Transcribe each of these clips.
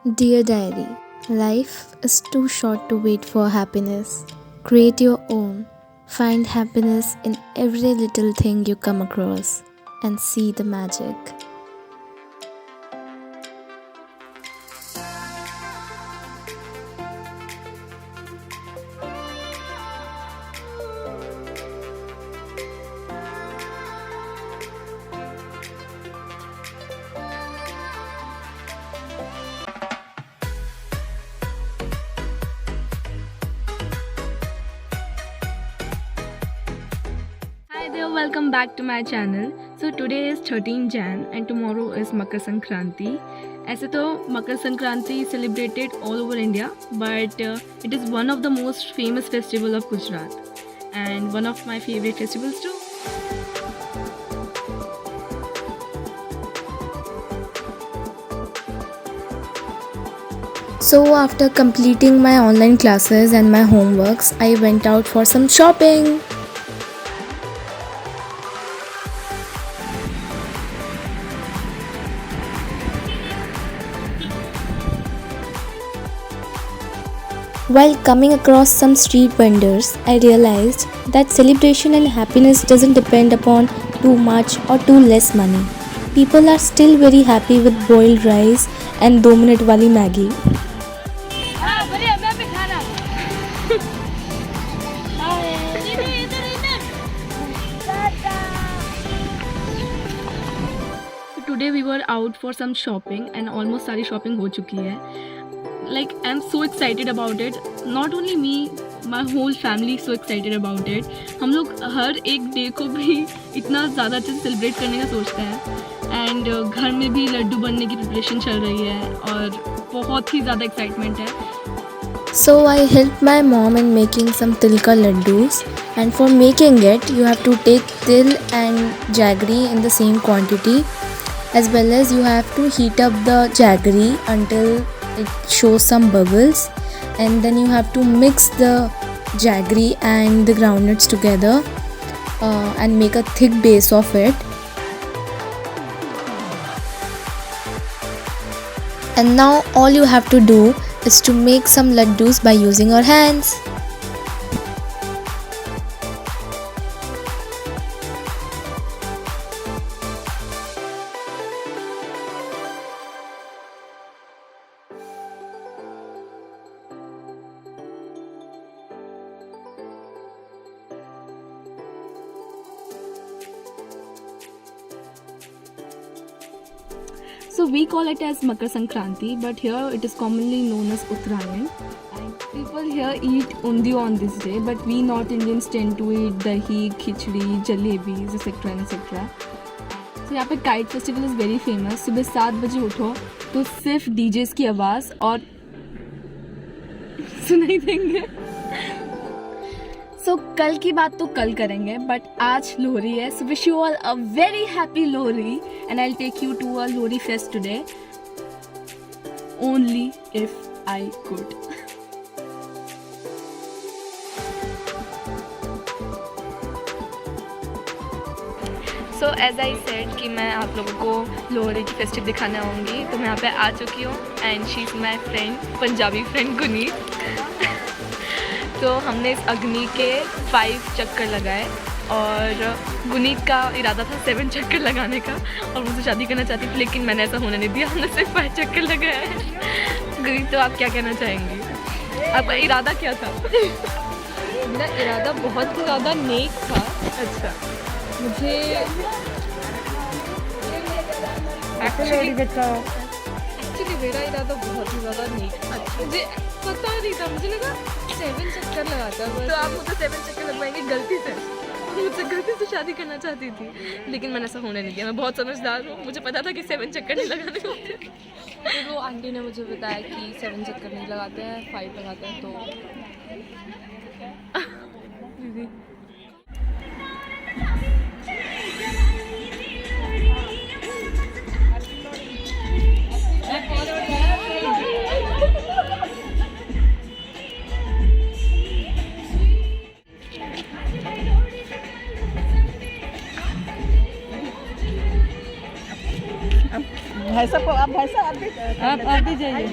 Dear Diary, life is too short to wait for happiness. Create your own. Find happiness in every little thing you come across and see the magic. Hi there, welcome back to my channel. So today is 13 Jan and tomorrow is Makar Sankranti. ऐसे तो Makar Sankranti celebrated all over India, but it is one of the most famous festival of Gujarat and one of my favorite festivals too. So, after completing my online classes and my homeworks, I went out for some shopping. While coming across some street vendors, I realized that celebration and happiness doesn't depend upon too much or too less money. People are still very happy with boiled rice and 2 minute wali Maggie. Today we were out for some shopping and almost सारी shopping हो चुकी है. Like I'm so excited about it. Not only me, my whole family is so excited about it. हम लोग हर एक day को भी इतना ज़्यादा अच्छे से सेलिब्रेट करने का सोचते हैं एंड घर में भी लड्डू बनने की प्रिपरेशन चल रही है और बहुत ही ज़्यादा एक्साइटमेंट है. So I helped my mom in making some tilka laddus, and for making it you have to take til and jaggery in the same quantity, as well as you have to heat up the jaggery until it shows some bubbles, and then you have to mix the jaggery and the groundnuts together and make a thick base of it. And now all you have to do is to make some laddus by using your hands. So we call it as Makar Sankranti, but here it is commonly known as Uttarayan. And people here eat undiyo on this day, but we North Indians tend to eat dahi, khichdi, jalebis, etc. and etc. So यहाँ पे kite festival is very famous. सुबह 7 बजे उठो तो सिर्फ DJs की आवाज़ और सुनाई देंगे. सो कल की बात तो कल करेंगे, बट आज लोहरी है. So wish you all a very happy Lohri and I will take you to a Lohri fest today only if I could. So as I said कि मैं आप लोगों को लोहरी की फेस्टिव दिखाने आऊँगी, तो मैं यहाँ पे आ चुकी हूँ and she is my friend, Punjabi friend Guneet. तो हमने इस अग्नि के 5 चक्कर लगाए और गुनीत का इरादा था 7 चक्कर लगाने का और मुझे शादी करना चाहती थी, लेकिन मैंने ऐसा होने नहीं दिया. हमने सिर्फ 5 चक्कर लगाए हैं. गुनीत, तो आप क्या कहना चाहेंगी? आपका इरादा क्या था? मेरा इरादा बहुत ही ज़्यादा नेक था. अच्छा, मुझे एक्चुअली मेरा इरादा बहुत ही ज़्यादा नेक था. मुझे पता नहीं था, मुझे लगा 7 चक्कर लगाता बस. तो आप मुझे 7 चक्कर लगवाएंगे गलती से? मुझसे गलती से शादी करना चाहती थी, लेकिन मैंने ऐसा होने नहीं दिया. मैं बहुत समझदार हूँ, मुझे पता था कि 7 चक्कर नहीं लगाने होते. फिर वो आंटी ने मुझे बताया कि 7 चक्कर नहीं लगाते हैं, 5 लगाते हैं. तो दीदी भैंस सबको आप भाई साहब आप भी जाइए।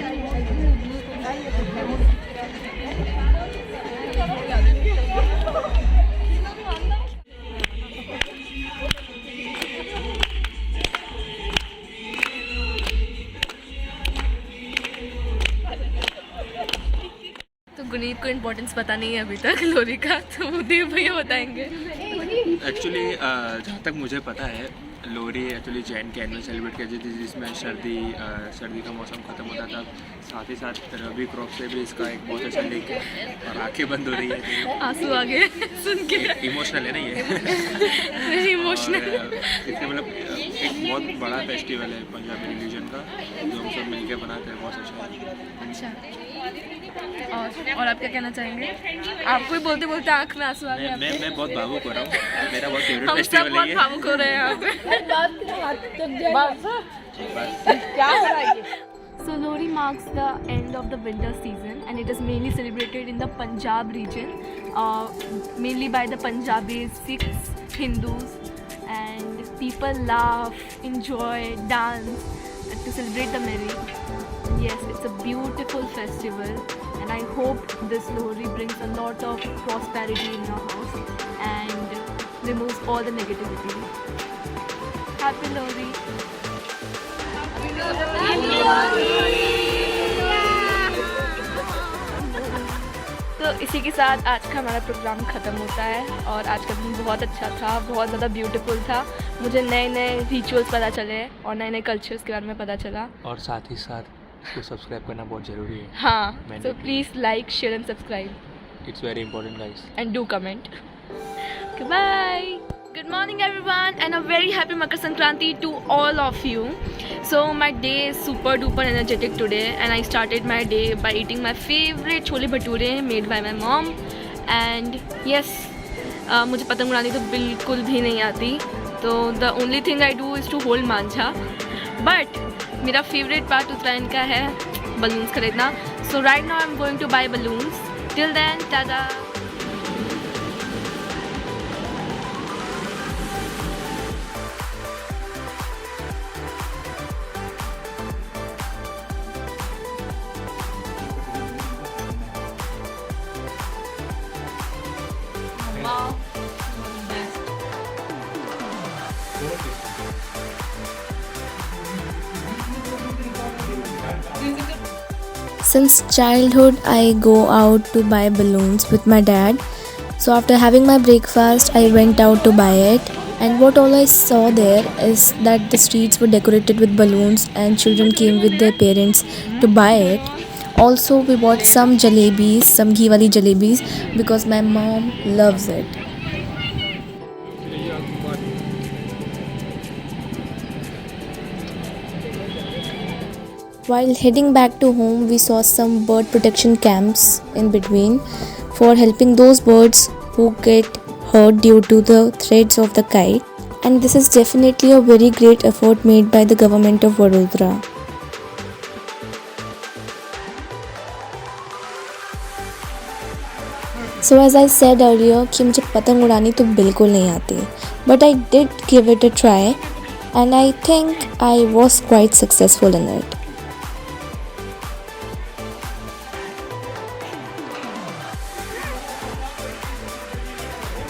तो गुनीत को इम्पोर्टेंस पता नहीं है अभी तक लोरी का, तो देव भैया बताएंगे। एक्चुअली जहाँ तक मुझे पता है, लोरी एक्चुअली जैन के एनुअल सेलिब्रेट किया जाती है, जिसमें सर्दी का मौसम ख़त्म होता था। साथ ही साथ रबी क्रॉप से भी इसका एक बहुत अच्छा लिंक है और आंखें बंद हो रही है। आंसू आ गए सुन के। इमोशनल है ना ये। इमोशनल। इसमें मतलब एक बहुत बड़ा फेस्टिवल है पंजाबी रिलीजन का, जो हम सब मिलकर बनाते हैं। बहुत अच्छा है। अच्छा, और आप क्या कहना चाहेंगे? आपको ही बोलते बोलते आँख में आंसू आ गए आपके। मैं बहुत भावुक हो रहा हूँ। मेरा बहुत फेवरेट हम सब फेस्टिवल बहुत है भावुक हो रहे हैं यहाँ पे। क्या हो रहा है ये? So Lohri marks the end of the winter season and it is mainly celebrated in the Punjab region, mainly by the Punjabis, Sikhs, Hindus, and people laugh, enjoy, dance to celebrate the Meri. Yes, it's a beautiful festival and I hope this Lohri brings a lot of prosperity in your house and removes all the negativity. Happy Lohri! तो इसी के साथ आज का हमारा programme ख़त्म होता है और आज का दिन बहुत अच्छा था, बहुत ज़्यादा ब्यूटीफुल था। मुझे नए नए रिचुअल्स पता चले और नए नए कल्चर्स के बारे में पता चला। और साथ ही साथ इसको सब्सक्राइब करना बहुत ज़रूरी है। हाँ, so please like, share and subscribe. It's very important, guys. And do comment. Okay, bye. Good morning everyone and a very happy Makar Sankranti to all of you. So my day is super duper energetic today and I started my day by eating my favorite chole bhature made by my mom. And yes, मुझे पतंग उड़ानी तो बिल्कुल भी नहीं आती, तो the only thing I do is to hold Manjha. But मेरा favorite part उत्तरायण का है balloons खरीदना. So right now I'm going to buy balloons. Till then, tada! Since childhood, I go out to buy balloons with my dad. So after having my breakfast, I went out to buy it. And what all I saw there is that the streets were decorated with balloons and children came with their parents to buy it. Also, we bought some jalebis, some ghee wali jalebis because my mom loves it. While heading back to home, we saw some bird protection camps in between for helping those birds who get hurt due to the threads of the kite. And this is definitely a very great effort made by the government of Vadodara. So as I said earlier कि मुझे पतंग उड़ानी तो बिल्कुल नहीं आती, but I did give it a try and I think I was quite successful in it.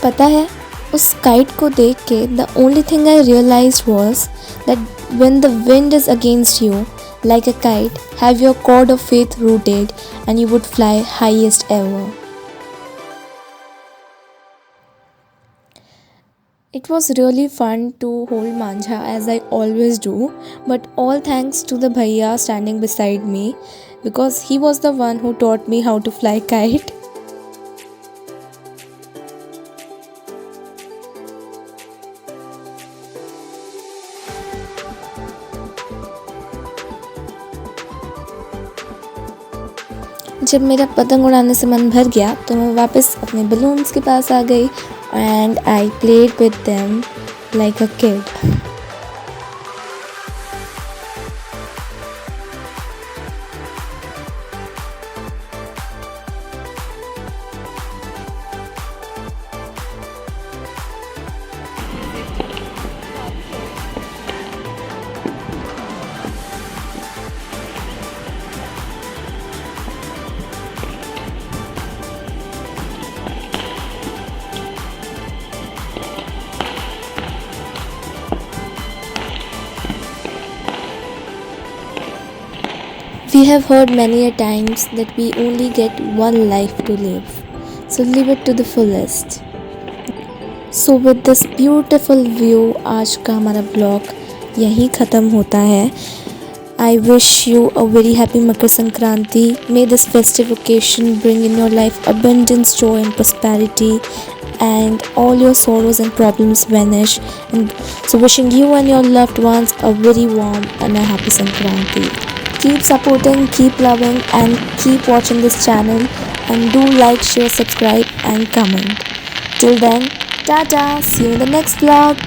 पता है, उस काइट को देख के the only thing I realized was that when the wind is against you, like a kite, have your cord of faith rooted and you would fly highest ever. It was really fun to hold Manjha as I always do, but all thanks to the bhaiya standing beside me because he was the one who taught me how to fly kite. जब मेरा पतंग उड़ाने से मन भर गया तो मैं वापस अपने बलून्स के पास आ गई and I played with them like a kid. We have heard many a times that we only get one life to live, so live it to the fullest. So with this beautiful view, आज का हमारा blog यहीं ख़त्म होता है. I wish you a very happy Makar Sankranti. May this festive occasion bring in your life abundance, joy and prosperity, and all your sorrows and problems vanish. And so wishing you and your loved ones a very warm and a happy Sankranti. Keep supporting, keep loving and keep watching this channel, and do like, share, subscribe and comment. Till then, tata, see you in the next vlog.